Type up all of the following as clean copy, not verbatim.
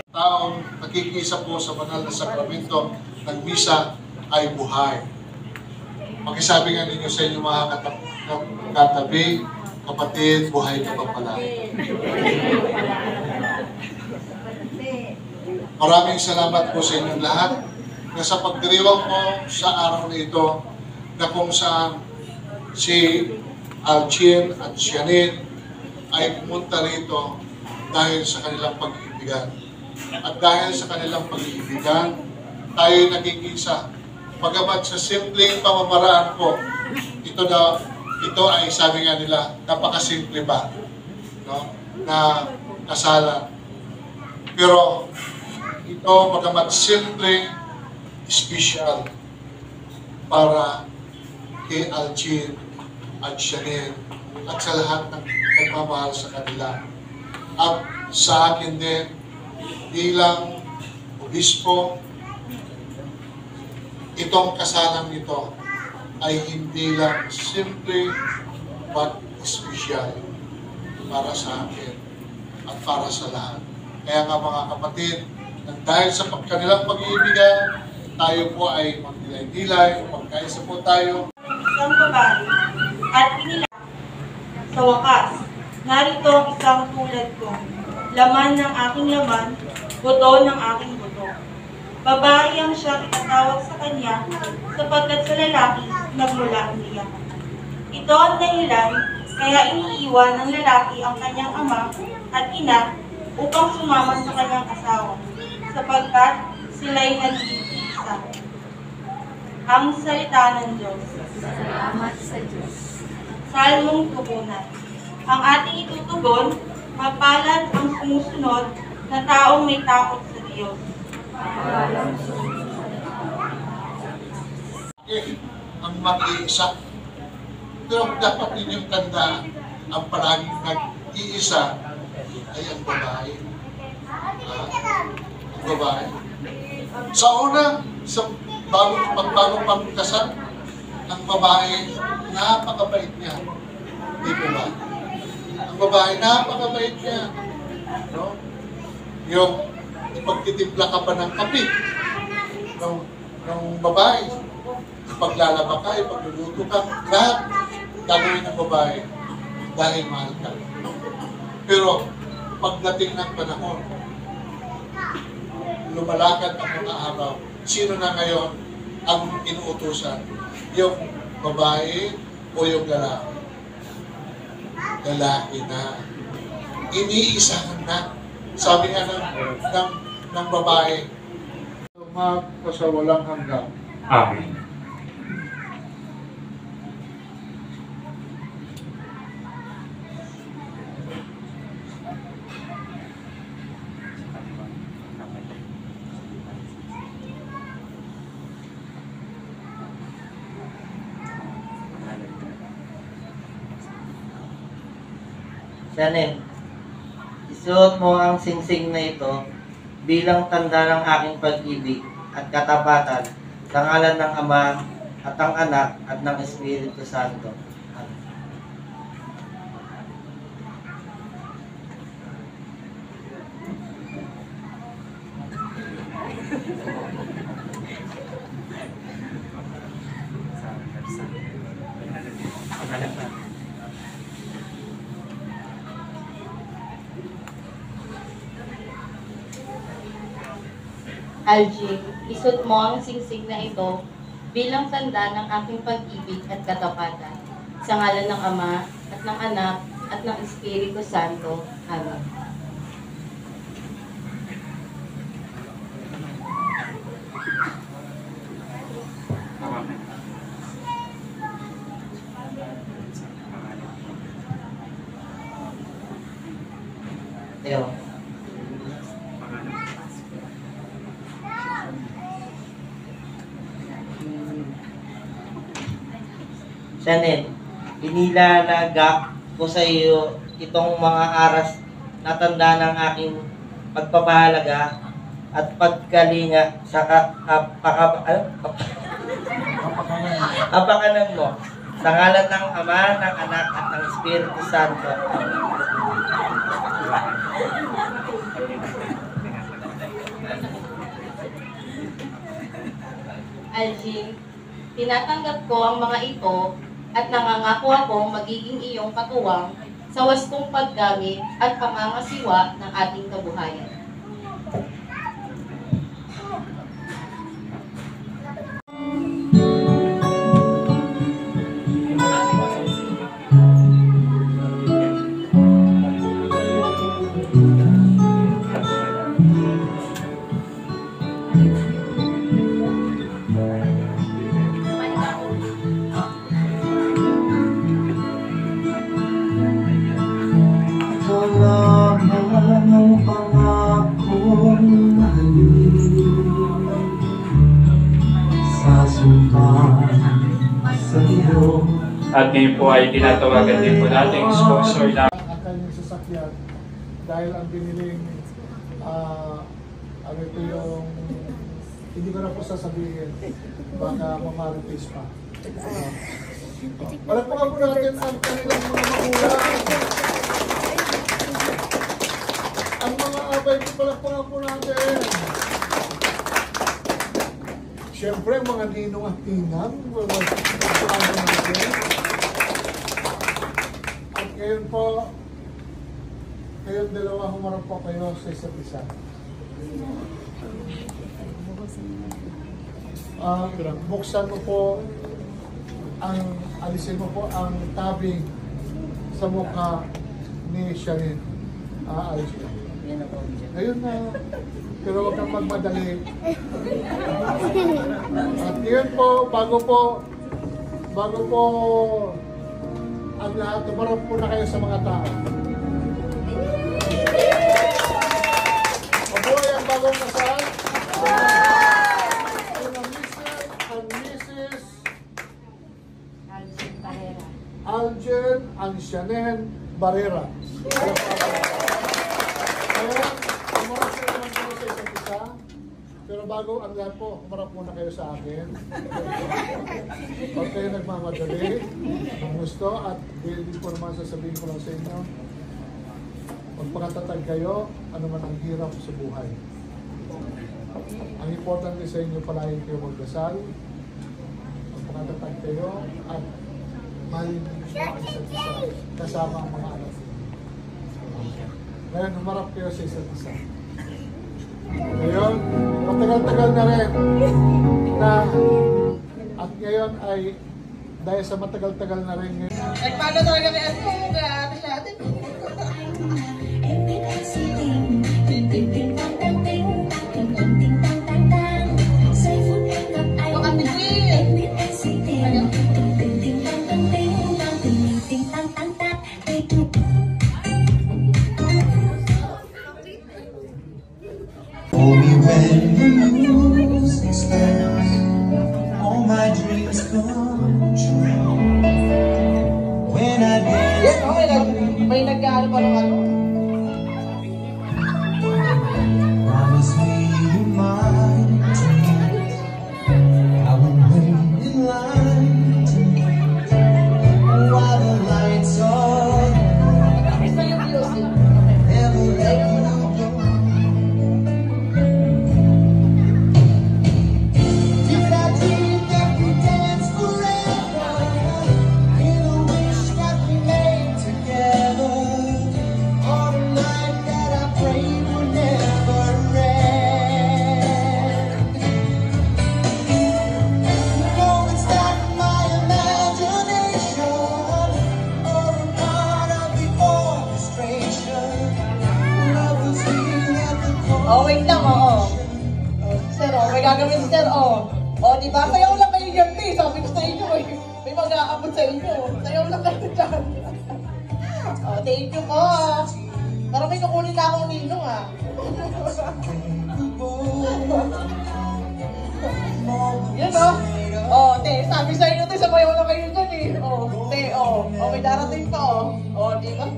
Taong nakikisa po sa banal na sakramento ng misa ay buhay. Pakisabi nga ninyo sa inyo mga katabi, kapatid, buhay ka pa pala. Maraming salamat po sa inyong lahat na sa pagdiriwang po sa araw na ito na kung saan si Alchin at Sianin ay pumunta rito dahil sa kanilang pag-iibigan. At dahil sa kanilang pag-iibigan, tayo nagkikisa. Pagamat sa simpleng pamamaraan po, ito ay sabi nga nila, napakasimple ba? No? Na kasalan. Pero ito, pagamat simple, special para kay Alchin at Sianin at sa lahat ng nagmamahal sa kanila. At sa akin din, bilang obispo, itong kasalang ito ay hindi lang simple but special para sa akin at para sa lahat. Kaya nga mga kapatid, dahil sa kanilang pag-iibigan, tayo po ay magdilay-dilay, magkaisa po tayo. Isang babae at inilang sa wakas, narito ang isang tulad ko, laman ng aking laman, buto ng aking buto. Babae ang siyang itatawag sa kanya, sapagkat sa lalaki nagmula ang iyak. Ito ang dahilan, kaya iniiwan ng lalaki ang kanyang ama at ina upang sumama sa kanyang asawa, sapagkat sila'y nagiging isa. Ang salita ng Diyos. Salamat sa Diyos. Salmong tugunan. Ang ating itutugon, mapalad ang sumusunod na taong may takot sa Diyos. Ang mag-iisa. Pero dapat ninyong tandaan, ang palaging nag-iisa ay ang babae. Ang babae. Sa una, sa bagong pagkasal, ang babae, napakabait niya. Di ba ba? Ang babae, napakabait niya. No? Yung ipagtitimpla ka pa ng kape ng babae, ipaglalaba ka, ipagluluto ka, lahat gagawin ng babae dahil mahal ka. Pero pagdating ng panahon, lumalakad ang mga araw, sino na ngayon ang inuutusan? Yung babae o yung lalaki? Lalaki na. Iniisahan na. Sabi nga ng babae, magpasawalang hanggang. Amen. Sianin, isuot mo ang singsing na ito bilang tanda ng aking pag-ibig at katapatan sa ngalan ng Ama at ng Anak at ng Espiritu Santo. Amen. Algie, isut mo ang singsing na ito bilang tanda ng aking pag-ibig at katapatan sa ngalan ng Ama at ng Anak at ng Espiritu Santo. Amen. Teo. Chanel, inilalagak ko sa iyo itong mga aras na tanda ng aking pagpapahalaga at pagkalinga sa kapakanan mo. Sa ngalan ng Ama, ng Anak, at ng Espiritu Santo. Algin, tinatanggap ko ang mga ito at nangangako akong magiging iyong katuwang sa wastong paggamit at pangangasiwa ng ating kabuhayan. At ngayon po ay tinatawagan din po natin yung sponsor na ang kanyang sasakyan dahil ang biniling ano ito yung hindi ko na po sasabihin baka mamaritis pa. Palakpakan po natin ang kanilang mga magulang. Ang mga abay po, palakpakan po natin. Siyempre, mga ninong at tinang, palakpakan po natin. At ngayon po, kayong dalawa humarap po kayo sa isa't isa. Buksan mo po alisin mo po ang tabing sa mukha ni Shanin. Alis ko. Ayun na. Pero huwag kang magmadali. At yun po, bago po ang lahat, tumarap po na kayo sa mga tao. Mabuhay ang bagong kasal. Algin and Shanen Barrera. Kaya, umarap kayo naman kayo sa isa't isa. Pero bago ang lahat po, umarap muna kayo sa akin. Huwag kayo nagmamadali ang gusto at hindi po naman sasabihin ko lang sa inyo. Magpakatatag kayo, ano man ang hirap sa buhay. Ang importante sa inyo, palagi kayo magdasal. Magpakatatag kayo at mahalin mga isa't isa kasama ang mga anak. Ngayon, humarap kayo sa isa't isa. Ngayon, matagal-tagal na rin na at ngayon ay dahil sa matagal-tagal na rin ngayon. Nagpano talaga kay ate siya atin. Only when the music starts, all my dreams come true. When I dance, Yes, okay. May nag-ano pa ng ano. promise me you might tonight. I will wait in line tonight while the lights are Isa yung music. never let you go. Did I dream that we dance forever in a wish that we made together on a night that I prayed would never end? Oh, wait lang, oo. Oh, sir, oh, may gagawin si sir, oh. Oh, di ba? Sayaw lang kayo dyan, eh. Sabi ko sa inyo, eh. May mag-aabot sa inyo. Sayaw lang kayo dyan. Oh, thank you po. Parang may kukunin na akong ninong, ah. Yan, oh. Oh, te, sabi sa inyo, te, sabayaw lang kayo dyan, eh. Oh, te, oh. Oh, may darating pa, oh. Oh, di ba?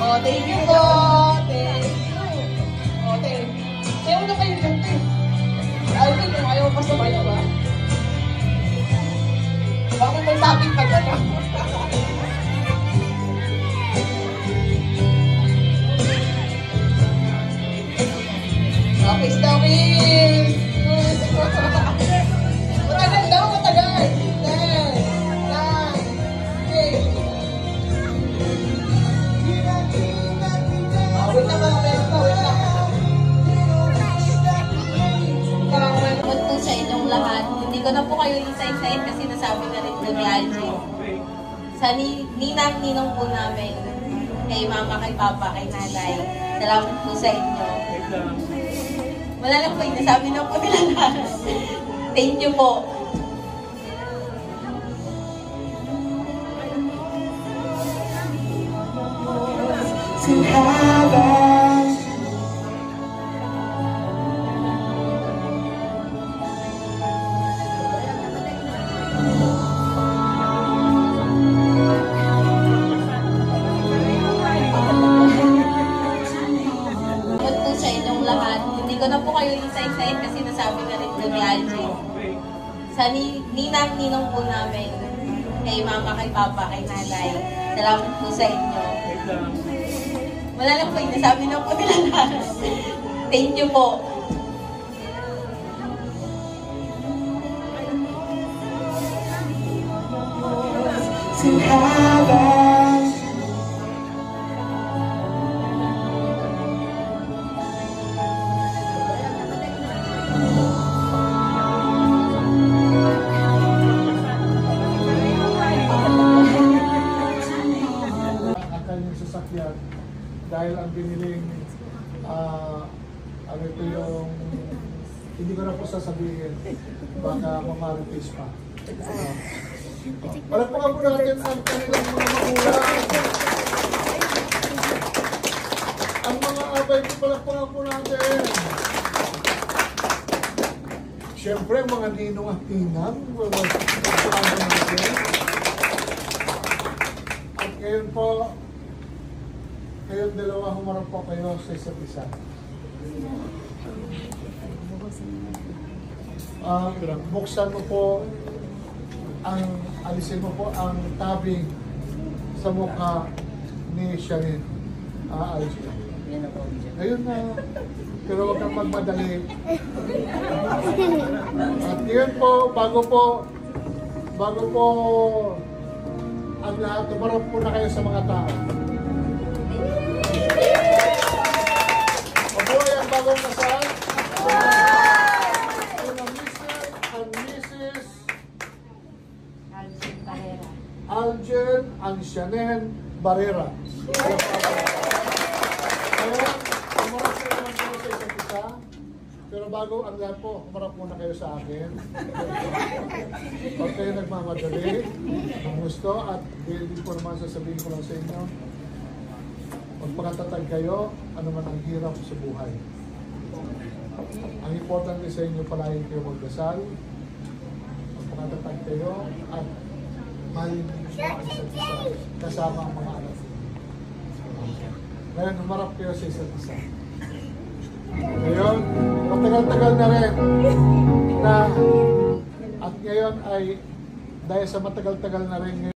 Oh, thank you po. Thank you. Oh, thank you. Sayaw na kayo dyan, te. Ayaw pa sabayaw, ba? Bakit may topic pa dyan, ah? Okay, Stawis! Matagal daw, matagal! 10, 9, 8. Wait lang, wait lang. Good po sa inyong lahat. Hindi ko na po kayo isa-isahin kasi nasabi na rin po ni Algie. Sa ninang-ninong po namin, kay mama, kay papa, kay nanay, salamat po sa inyo. Wala lang po, nasabi na po nila lahat. Thank you po. To have us. Good po sa inyong lahat. Hindi ko na po kayo isa-isahin kasi nasabi na rin po ni Algie. Sa ninang-ninong po namin, kay mama, kay papa, kay nanay, salamat po sa inyo. Wala lang po, nasabi na po nila lahat. Thank you po. To have us. Ang kanyang sasakyan dahil ang biniling ano ito yung hindi ko na po sasabihin baka mamaritis pa. Palakpakan po natin ang kanilang mga magulang. Ang mga abay po, palakpakan po natin. Siyempre, mga ninong at ninang, palakpakan po natin. At ngayon po, kayong dalawa humarap po kayo sa isa't isa. Buksan mo po alisin mo po ang tabing sa mukha ni Shanin. Alis ko. Ayun na. Pero huwag kang magmadali. At yun po, bago po ang lahat, tumarap po na kayo sa mga tao. Mabuhay ang bagong kasal. Ang Mrs. Algen and Shanen Barrera. Kaya, umarap po naman kayo sa isa't isa. Pero bago ang lahat po, umarap muna kayo sa akin. Pag kayo nagmamadali, ang gusto, at hindi po naman sasabihin ko lang sa inyo, magpakatatag kayo, ano man ang hirap sa buhay. Ang importante sa inyo, palagi kayo magdasal, magpakatatag kayo, at mahalin niyo ang isa't isa kasama ang mga anak niyo. Ngayon, humarap kayo sa isa't isa. Ngayon, matagal-tagal na rin na at ngayon ay dahil sa matagal-tagal na rin